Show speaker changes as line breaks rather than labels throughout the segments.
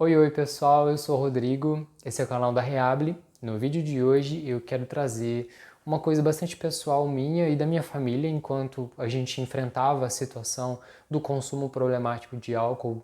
Oi pessoal, eu sou o Rodrigo, esse é o canal da Reable. No vídeo de hoje eu quero trazer uma coisa bastante pessoal minha e da minha família enquanto a gente enfrentava a situação do consumo problemático de álcool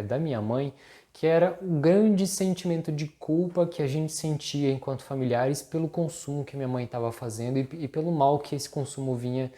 da minha mãe, que era o grande sentimento de culpa que a gente sentia enquanto familiares pelo consumo que minha mãe estava fazendo e pelo mal que esse consumo vinha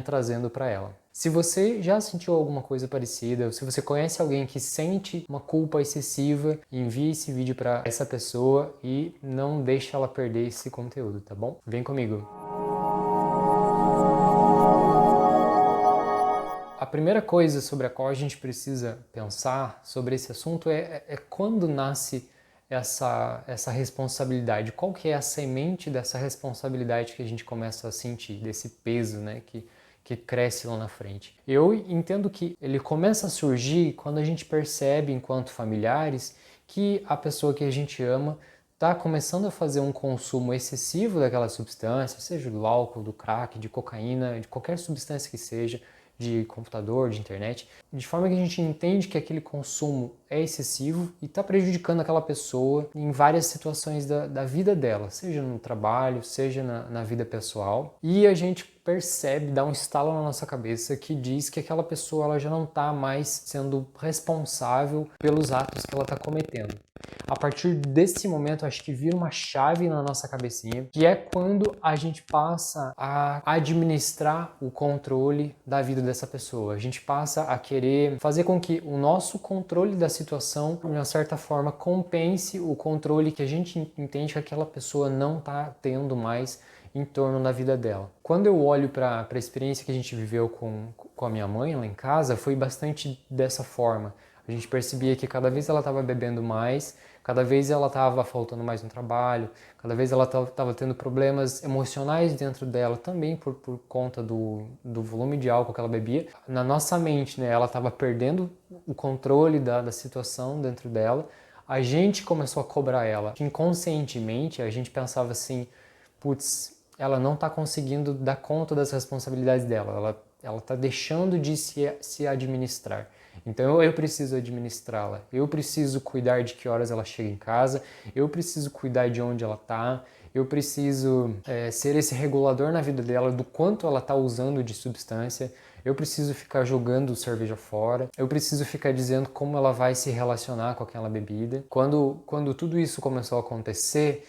trazendo para ela. Se você já sentiu alguma coisa parecida, ou se você conhece alguém que sente uma culpa excessiva, envie esse vídeo para essa pessoa e não deixe ela perder esse conteúdo, tá bom? Vem comigo! A primeira coisa sobre a qual a gente precisa pensar sobre esse assunto é quando nasce essa responsabilidade. Qual que é a semente dessa responsabilidade que a gente começa a sentir, desse peso, né, que cresce lá na frente? Eu entendo que ele começa a surgir quando a gente percebe, enquanto familiares, que a pessoa que a gente ama está começando a fazer um consumo excessivo daquela substância, seja do álcool, do crack, de cocaína, de qualquer substância que seja, de computador, de internet, de forma que a gente entende que aquele consumo é excessivo e está prejudicando aquela pessoa em várias situações da vida dela, seja no trabalho, seja na vida pessoal. E a gente percebe, dá um estalo na nossa cabeça que diz que aquela pessoa ela já não está mais sendo responsável pelos atos que ela está cometendo. A partir desse momento, acho que vira uma chave na nossa cabecinha, que é quando a gente passa a administrar o controle da vida dessa pessoa. A gente passa a querer fazer com que o nosso controle da situação, de uma certa forma, compense o controle que a gente entende que aquela pessoa não está tendo mais em torno da vida dela. Quando eu olho para a experiência que a gente viveu com a minha mãe lá em casa, foi bastante dessa forma. A gente percebia que cada vez ela estava bebendo mais, cada vez ela estava faltando mais no trabalho, cada vez ela estava tendo problemas emocionais dentro dela também por conta do volume de álcool que ela bebia. Na nossa mente, né, ela estava perdendo o controle da situação dentro dela. A gente começou a cobrar ela. Inconscientemente, a gente pensava assim, putz, ela não está conseguindo dar conta das responsabilidades dela, ela está deixando de se administrar. Então eu preciso administrá-la, eu preciso cuidar de que horas ela chega em casa, eu preciso cuidar de onde ela está, eu preciso ser esse regulador na vida dela do quanto ela está usando de substância, eu preciso ficar jogando cerveja fora, eu preciso ficar dizendo como ela vai se relacionar com aquela bebida. Quando tudo isso começou a acontecer,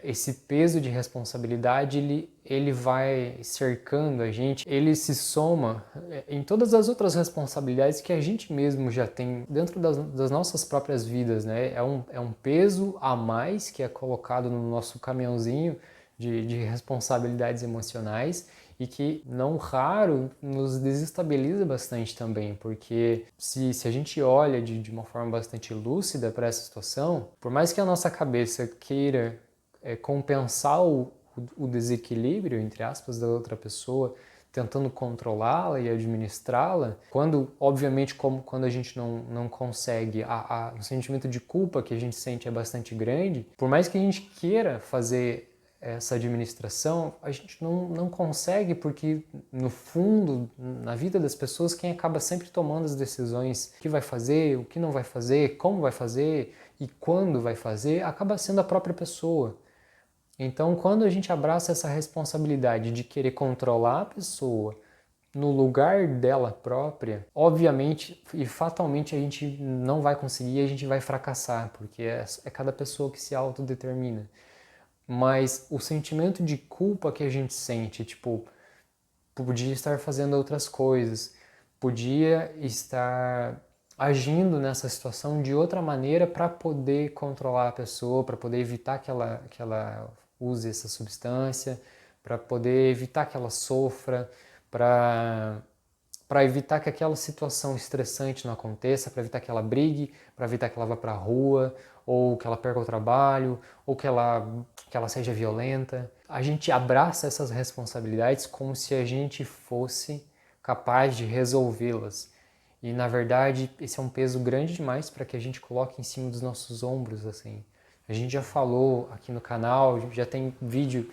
esse peso de responsabilidade ele vai cercando a gente, ele se soma em todas as outras responsabilidades que a gente mesmo já tem dentro das nossas próprias vidas, né? É um peso a mais que é colocado no nosso caminhãozinho de responsabilidades emocionais e que, não raro, nos desestabiliza bastante também, porque se a gente olha de uma forma bastante lúcida para essa situação, por mais que a nossa cabeça queira compensar o desequilíbrio, entre aspas, da outra pessoa, tentando controlá-la e administrá-la, quando, obviamente, quando a gente não consegue, o sentimento de culpa que a gente sente é bastante grande, por mais que a gente queira fazer essa administração, a gente não consegue, porque no fundo, na vida das pessoas, quem acaba sempre tomando as decisões, o que vai fazer, o que não vai fazer, como vai fazer e quando vai fazer, acaba sendo a própria pessoa. Então, quando a gente abraça essa responsabilidade de querer controlar a pessoa no lugar dela própria, obviamente e fatalmente a gente não vai conseguir, a gente vai fracassar, porque é cada pessoa que se autodetermina. Mas o sentimento de culpa que a gente sente, tipo, podia estar fazendo outras coisas, podia estar agindo nessa situação de outra maneira para poder controlar a pessoa, para poder evitar que ela use essa substância, para poder evitar que ela sofra, para evitar que aquela situação estressante não aconteça, para evitar que ela brigue, para evitar que ela vá para a rua, ou que ela perca o trabalho, ou que ela seja violenta. A gente abraça essas responsabilidades como se a gente fosse capaz de resolvê-las. E na verdade, esse é um peso grande demais para que a gente coloque em cima dos nossos ombros, assim. A gente já falou aqui no canal, já tem vídeo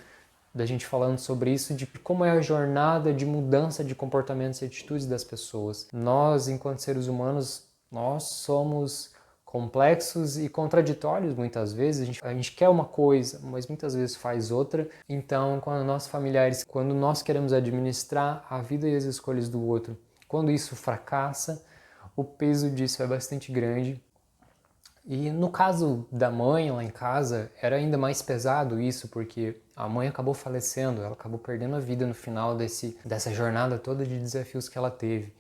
da gente falando sobre isso, de como é a jornada de mudança de comportamentos e atitudes das pessoas. Nós, enquanto seres humanos, nós somos complexos e contraditórios muitas vezes. A gente quer uma coisa, mas muitas vezes faz outra. Então, quando nossos familiares, quando nós queremos administrar a vida e as escolhas do outro, quando isso fracassa, o peso disso é bastante grande. E no caso da mãe lá em casa, era ainda mais pesado isso, porque a mãe acabou falecendo, ela acabou perdendo a vida no final dessa jornada toda de desafios que ela teve.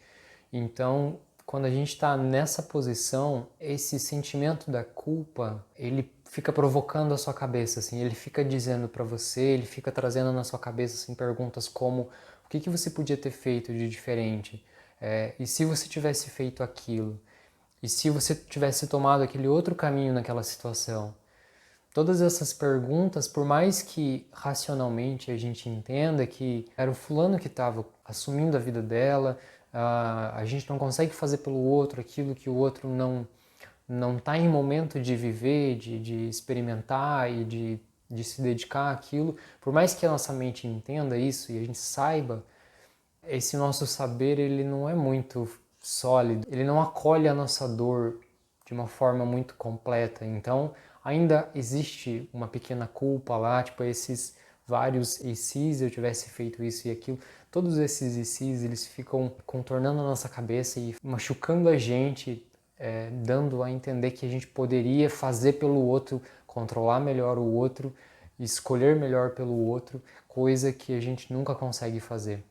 Então, quando a gente está nessa posição, esse sentimento da culpa, ele fica provocando a sua cabeça, assim, ele fica dizendo para você, ele fica trazendo na sua cabeça assim, perguntas como o que você podia ter feito de diferente? E se você tivesse feito aquilo? E se você tivesse tomado aquele outro caminho naquela situação? Todas essas perguntas, por mais que racionalmente a gente entenda que era o fulano que estava assumindo a vida dela, a gente não consegue fazer pelo outro aquilo que o outro não está em momento de viver, de experimentar e de se dedicar àquilo, por mais que a nossa mente entenda isso e a gente saiba, esse nosso saber ele não é muito sólido, ele não acolhe a nossa dor de uma forma muito completa. Então, ainda existe uma pequena culpa lá, tipo esses vários e se eu tivesse feito isso e aquilo, todos esses e se eles ficam contornando a nossa cabeça e machucando a gente, dando a entender que a gente poderia fazer pelo outro, controlar melhor o outro, escolher melhor pelo outro, coisa que a gente nunca consegue fazer.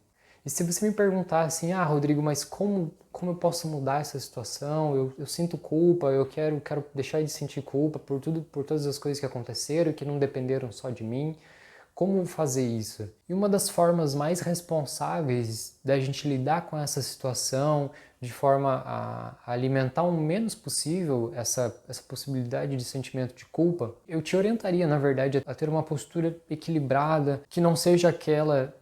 E se você me perguntar assim, Rodrigo, mas como eu posso mudar essa situação? Eu sinto culpa, eu quero deixar de sentir culpa por todas as coisas que aconteceram e que não dependeram só de mim. Como fazer isso? E uma das formas mais responsáveis da gente lidar com essa situação, de forma a alimentar o menos possível essa possibilidade de sentimento de culpa, eu te orientaria, na verdade, a ter uma postura equilibrada, que não seja aquela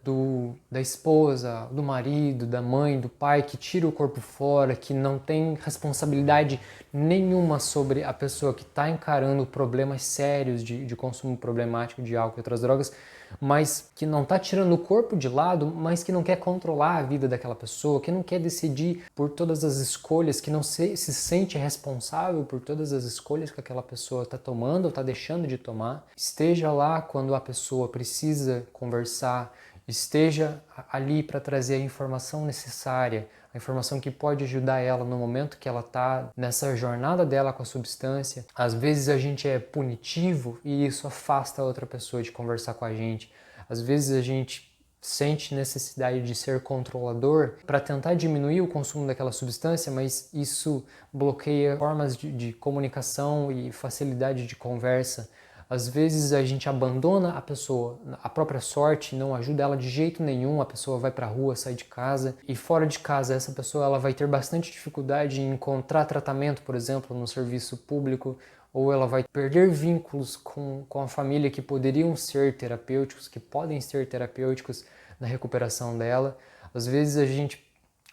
da esposa, do marido, da mãe, do pai, que tira o corpo fora, que não tem responsabilidade nenhuma sobre a pessoa que está encarando problemas sérios de consumo problemático de álcool e outras drogas, mas que não está tirando o corpo de lado, mas que não quer controlar a vida daquela pessoa, que não quer decidir por todas as escolhas, que não se sente responsável por todas as escolhas que aquela pessoa está tomando ou está deixando de tomar. Esteja lá quando a pessoa precisa conversar, esteja ali para trazer a informação necessária, a informação que pode ajudar ela no momento que ela está nessa jornada dela com a substância. Às vezes a gente é punitivo e isso afasta a outra pessoa de conversar com a gente. Às vezes a gente sente necessidade de ser controlador para tentar diminuir o consumo daquela substância, mas isso bloqueia formas de comunicação e facilidade de conversa. Às vezes a gente abandona a pessoa, a própria sorte, não ajuda ela de jeito nenhum, a pessoa vai para a rua, sai de casa e fora de casa essa pessoa ela vai ter bastante dificuldade em encontrar tratamento, por exemplo, no serviço público, ou ela vai perder vínculos com a família que poderiam ser terapêuticos, que podem ser terapêuticos na recuperação dela. Às vezes a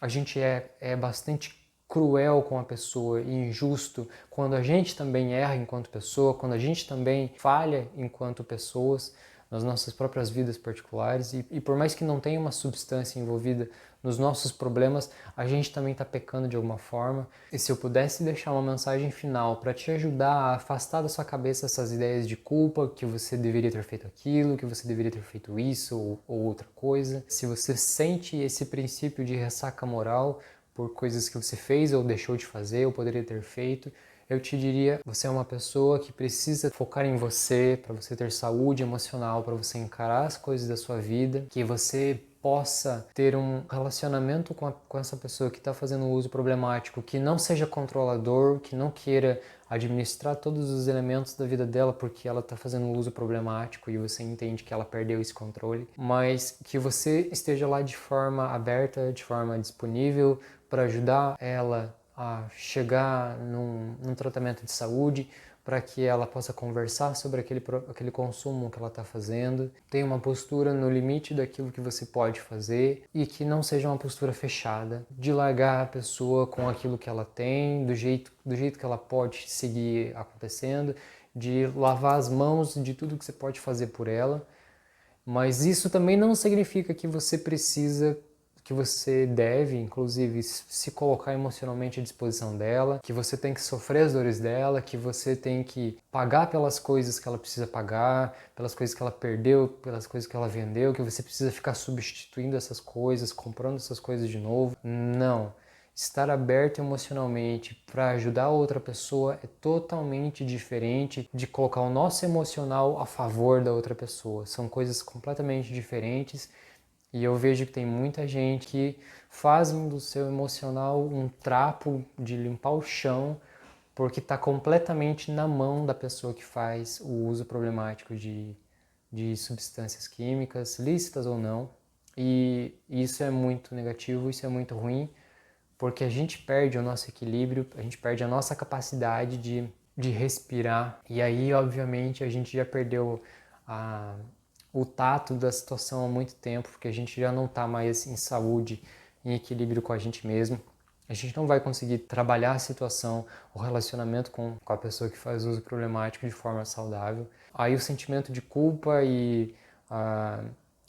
gente é bastante cruel com a pessoa e injusto quando a gente também erra enquanto pessoa, quando a gente também falha enquanto pessoas nas nossas próprias vidas particulares e por mais que não tenha uma substância envolvida nos nossos problemas, a gente também está pecando de alguma forma. E se eu pudesse deixar uma mensagem final para te ajudar a afastar da sua cabeça essas ideias de culpa, que você deveria ter feito aquilo, que você deveria ter feito isso ou outra coisa, se você sente esse princípio de ressaca moral por coisas que você fez ou deixou de fazer ou poderia ter feito, eu te diria, você é uma pessoa que precisa focar em você, para você ter saúde emocional, para você encarar as coisas da sua vida, que você possa ter um relacionamento com essa pessoa que está fazendo um uso problemático, que não seja controlador, que não queira administrar todos os elementos da vida dela porque ela está fazendo um uso problemático e você entende que ela perdeu esse controle, mas que você esteja lá de forma aberta, de forma disponível para ajudar ela a chegar num tratamento de saúde, para que ela possa conversar sobre aquele consumo que ela está fazendo, tenha uma postura no limite daquilo que você pode fazer e que não seja uma postura fechada, de largar a pessoa com aquilo que ela tem, do jeito que ela pode seguir acontecendo, de lavar as mãos de tudo que você pode fazer por ela, mas isso também não significa que que você deve, inclusive, se colocar emocionalmente à disposição dela, que você tem que sofrer as dores dela, que você tem que pagar pelas coisas que ela precisa pagar, pelas coisas que ela perdeu, pelas coisas que ela vendeu, que você precisa ficar substituindo essas coisas, comprando essas coisas de novo. Não. Estar aberto emocionalmente para ajudar a outra pessoa é totalmente diferente de colocar o nosso emocional a favor da outra pessoa. São coisas completamente diferentes e eu vejo que tem muita gente que faz do seu emocional um trapo de limpar o chão porque está completamente na mão da pessoa que faz o uso problemático de substâncias químicas, lícitas ou não. E isso é muito negativo, isso é muito ruim, porque a gente perde o nosso equilíbrio, a gente perde a nossa capacidade de respirar, e aí, obviamente, a gente já perdeu o tato da situação há muito tempo, porque a gente já não está mais em saúde, em equilíbrio com a gente mesmo. A gente não vai conseguir trabalhar a situação, o relacionamento com a pessoa que faz uso problemático de forma saudável. Aí o sentimento de culpa e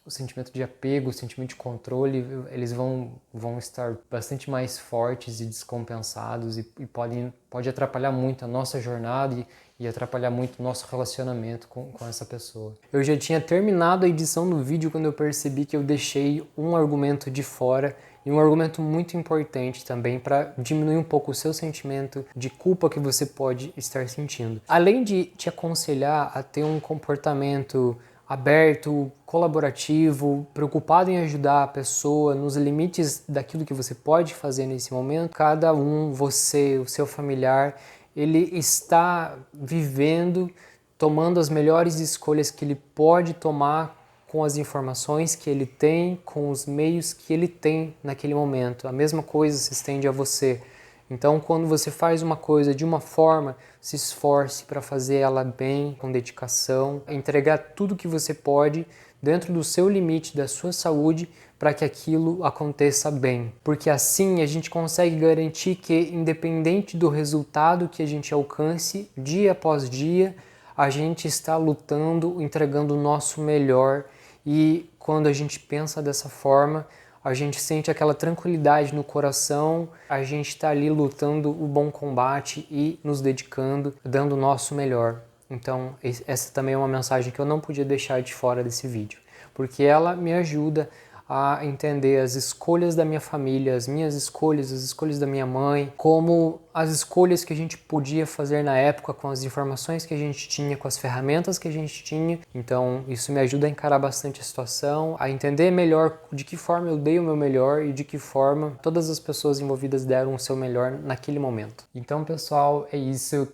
o sentimento de apego, o sentimento de controle, eles vão estar bastante mais fortes e descompensados e pode atrapalhar muito a nossa jornada e atrapalhar muito o nosso relacionamento com essa pessoa. Eu já tinha terminado a edição do vídeo quando eu percebi que eu deixei um argumento de fora, e um argumento muito importante também para diminuir um pouco o seu sentimento de culpa que você pode estar sentindo. Além de te aconselhar a ter um comportamento aberto, colaborativo, preocupado em ajudar a pessoa nos limites daquilo que você pode fazer nesse momento, cada um, você, o seu familiar, ele está vivendo, tomando as melhores escolhas que ele pode tomar com as informações que ele tem, com os meios que ele tem naquele momento. A mesma coisa se estende a você. Então, quando você faz uma coisa de uma forma, se esforce para fazer ela bem, com dedicação, entregar tudo que você pode dentro do seu limite, da sua saúde, para que aquilo aconteça bem. Porque assim a gente consegue garantir que, independente do resultado que a gente alcance, dia após dia, a gente está lutando, entregando o nosso melhor, e quando a gente pensa dessa forma, a gente sente aquela tranquilidade no coração, a gente está ali lutando o bom combate e nos dedicando, dando o nosso melhor. Então, essa também é uma mensagem que eu não podia deixar de fora desse vídeo, porque ela me ajuda a entender as escolhas da minha família, as minhas escolhas, as escolhas da minha mãe, como as escolhas que a gente podia fazer na época com as informações que a gente tinha, com as ferramentas que a gente tinha. Então isso me ajuda a encarar bastante a situação, a entender melhor de que forma eu dei o meu melhor e de que forma todas as pessoas envolvidas deram o seu melhor naquele momento. Então, pessoal, é isso.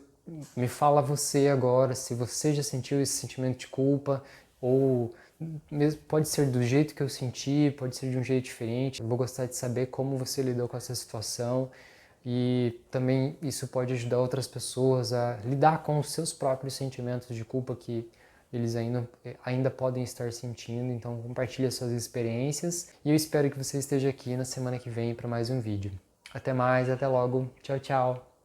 Me fala você agora se você já sentiu esse sentimento de culpa, ou mesmo pode ser do jeito que eu senti, pode ser de um jeito diferente. Eu vou gostar de saber como você lidou com essa situação, e também isso pode ajudar outras pessoas a lidar com os seus próprios sentimentos de culpa que eles ainda podem estar sentindo. Então compartilhe as suas experiências e eu espero que você esteja aqui na semana que vem para mais um vídeo. Até mais, até logo. Tchau, tchau.